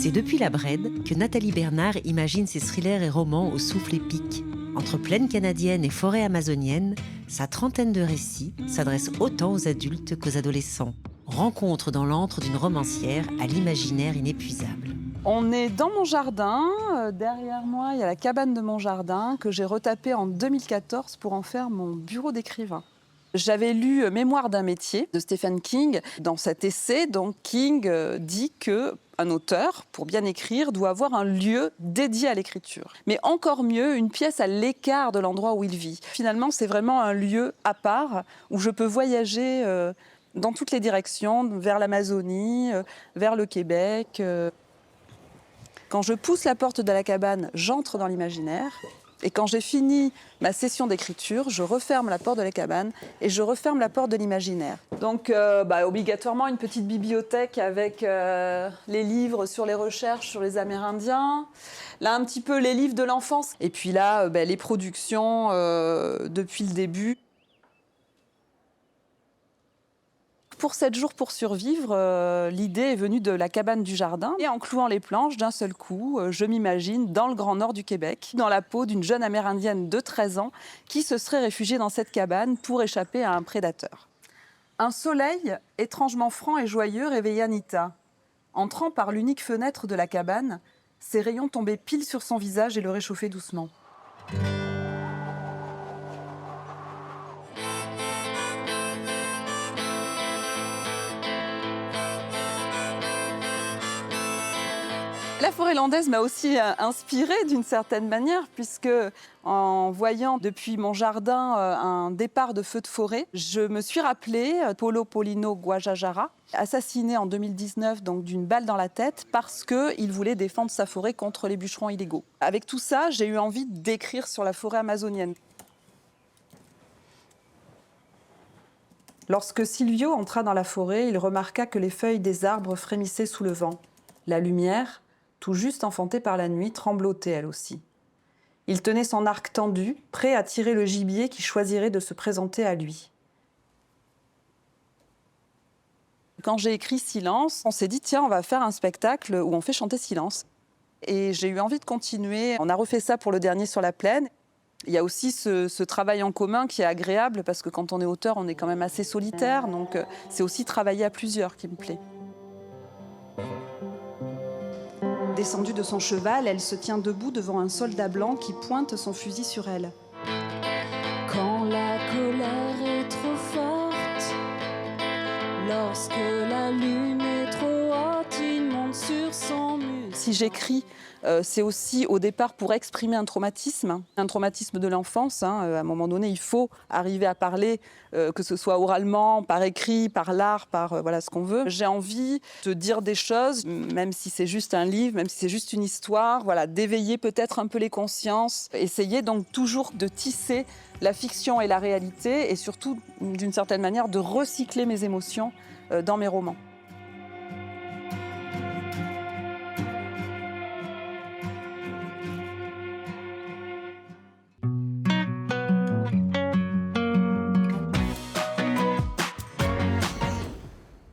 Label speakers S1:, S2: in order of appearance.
S1: C'est depuis La Brède que Nathalie Bernard imagine ses thrillers et romans au souffle épique. Entre plaines canadiennes et forêts amazoniennes, sa trentaine de récits s'adresse autant aux adultes qu'aux adolescents. Rencontre dans l'antre d'une romancière à l'imaginaire inépuisable.
S2: On est dans mon jardin. Derrière moi, il y a la cabane de mon jardin que j'ai retapée en 2014 pour en faire mon bureau d'écrivain. J'avais lu Mémoire d'un métier de Stephen King. Dans cet essai, donc, King dit qu'un auteur, pour bien écrire, doit avoir un lieu dédié à l'écriture. Mais encore mieux, une pièce à l'écart de l'endroit où il vit. Finalement, c'est vraiment un lieu à part où je peux voyager dans toutes les directions, vers l'Amazonie, vers le Québec. Quand je pousse la porte de la cabane, j'entre dans l'imaginaire. Et quand j'ai fini ma session d'écriture, je referme la porte de la cabane et je referme la porte de l'imaginaire. Donc, obligatoirement, une petite bibliothèque avec les livres sur les recherches sur les Amérindiens. Là, un petit peu les livres de l'enfance. Et puis là, les productions depuis le début. Pour 7 jours pour survivre, l'idée est venue de la cabane du jardin. Et en clouant les planches, d'un seul coup, je m'imagine dans le Grand Nord du Québec, dans la peau d'une jeune Amérindienne de 13 ans qui se serait réfugiée dans cette cabane pour échapper à un prédateur. Un soleil étrangement franc et joyeux réveillait Anita. Entrant par l'unique fenêtre de la cabane, ses rayons tombaient pile sur son visage et le réchauffaient doucement. La forêt landaise m'a aussi inspirée d'une certaine manière, puisque en voyant depuis mon jardin un départ de feu de forêt, je me suis rappelé Polo Polino Guajajara, assassiné en 2019 donc d'une balle dans la tête parce qu'il voulait défendre sa forêt contre les bûcherons illégaux. Avec tout ça, j'ai eu envie d'écrire sur la forêt amazonienne. Lorsque Silvio entra dans la forêt, il remarqua que les feuilles des arbres frémissaient sous le vent. La lumière, tout juste enfantée par la nuit, tremblotait elle aussi. Il tenait son arc tendu, prêt à tirer le gibier qui choisirait de se présenter à lui. Quand j'ai écrit Silence, on s'est dit tiens, on va faire un spectacle où on fait chanter Silence. Et j'ai eu envie de continuer. On a refait ça pour le dernier sur la plaine. Il y a aussi ce travail en commun qui est agréable parce que quand on est auteur, on est quand même assez solitaire. Donc c'est aussi travailler à plusieurs qui me plaît. Descendue de son cheval, elle se tient debout devant un soldat blanc qui pointe son fusil sur elle.
S3: Quand la colère est trop forte, lorsque la lune est trop haute, il monte sur son mur.
S2: Si j'écris, c'est aussi au départ pour exprimer un traumatisme de l'enfance. À un moment donné, il faut arriver à parler, que ce soit oralement, par écrit, par l'art, par voilà ce qu'on veut. J'ai envie de dire des choses, même si c'est juste un livre, même si c'est juste une histoire, voilà, d'éveiller peut-être un peu les consciences. Essayer donc toujours de tisser la fiction et la réalité et surtout, d'une certaine manière, de recycler mes émotions dans mes romans.